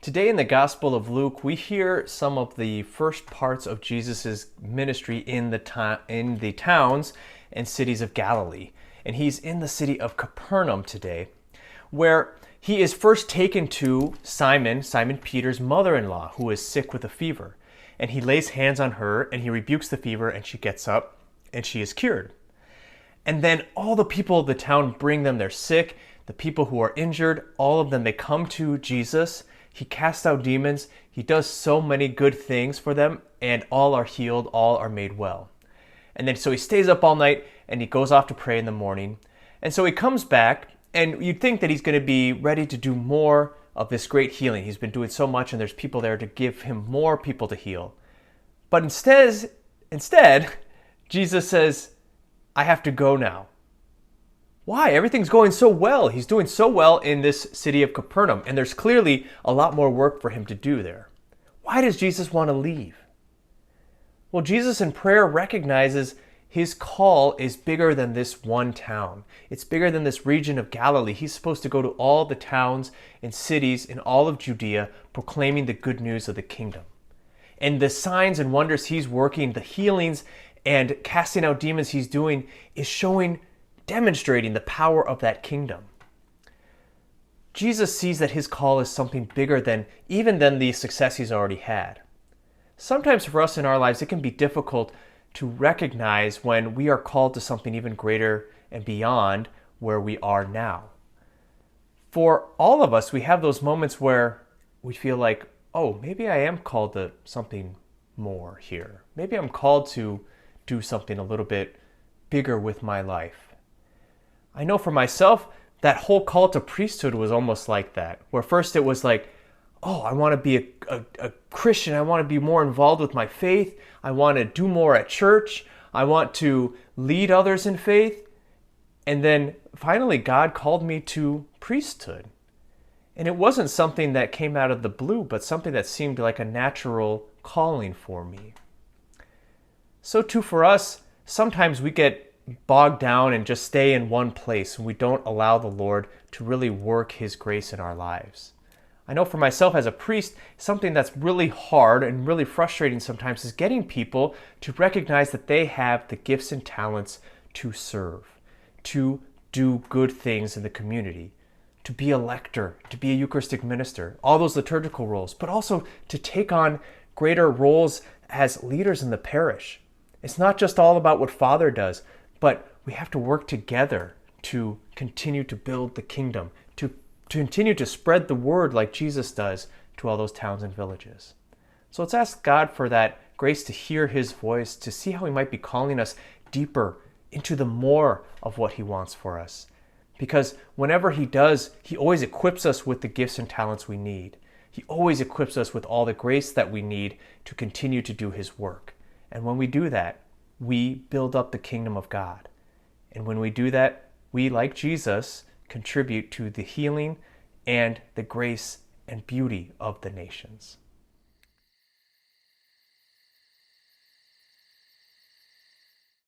Today in the Gospel of Luke, we hear some of the first parts of Jesus' ministry in the towns and cities of Galilee. And he's in the city of Capernaum today, where he is first taken to Simon Peter's mother-in-law, who is sick with a fever. And he lays hands on her, and he rebukes the fever, and she gets up, and she is cured. And then all the people of the town bring them their sick, the people who are injured, all of them, they come to Jesus. He casts out demons. He does so many good things for them, and all are healed, all are made well. And then so he stays up all night, and he goes off to pray in the morning. And so he comes back, and you'd think that he's going to be ready to do more of this great healing. He's been doing so much, and there's people there to give him more people to heal. But instead, Jesus says, I have to go now. Why? Everything's going so well. He's doing so well in this city of Capernaum, and there's clearly a lot more work for him to do there. Why does Jesus want to leave? Well, Jesus in prayer recognizes his call is bigger than this one town. It's bigger than this region of Galilee. He's supposed to go to all the towns and cities in all of Judea, proclaiming the good news of the kingdom. And the signs and wonders he's working, the healings and casting out demons he's doing, is demonstrating the power of that kingdom. Jesus sees that his call is something bigger than the success he's already had. Sometimes for us in our lives, it can be difficult to recognize when we are called to something even greater and beyond where we are now. For all of us, we have those moments where we feel like, oh, maybe I am called to something more here. Maybe I'm called to do something a little bit bigger with my life. I know for myself, that whole call to priesthood was almost like that, where first it was like, oh, I want to be a Christian. I want to be more involved with my faith. I want to do more at church. I want to lead others in faith. And then finally, God called me to priesthood. And it wasn't something that came out of the blue, but something that seemed like a natural calling for me. So too for us, sometimes we get bogged down and just stay in one place, and we don't allow the Lord to really work his grace in our lives. I know for myself as a priest, something that's really hard and really frustrating sometimes is getting people to recognize that they have the gifts and talents to serve, to do good things in the community, to be a lector, to be a Eucharistic minister, all those liturgical roles, but also to take on greater roles as leaders in the parish. It's not just all about what Father does, but we have to work together to continue to build the kingdom, to continue to spread the word like Jesus does to all those towns and villages. So let's ask God for that grace to hear his voice, to see how he might be calling us deeper into the more of what he wants for us. Because whenever he does, he always equips us with the gifts and talents we need. He always equips us with all the grace that we need to continue to do his work. And when we do that, we build up the kingdom of God. And when we do that, we, like Jesus, contribute to the healing and the grace and beauty of the nations.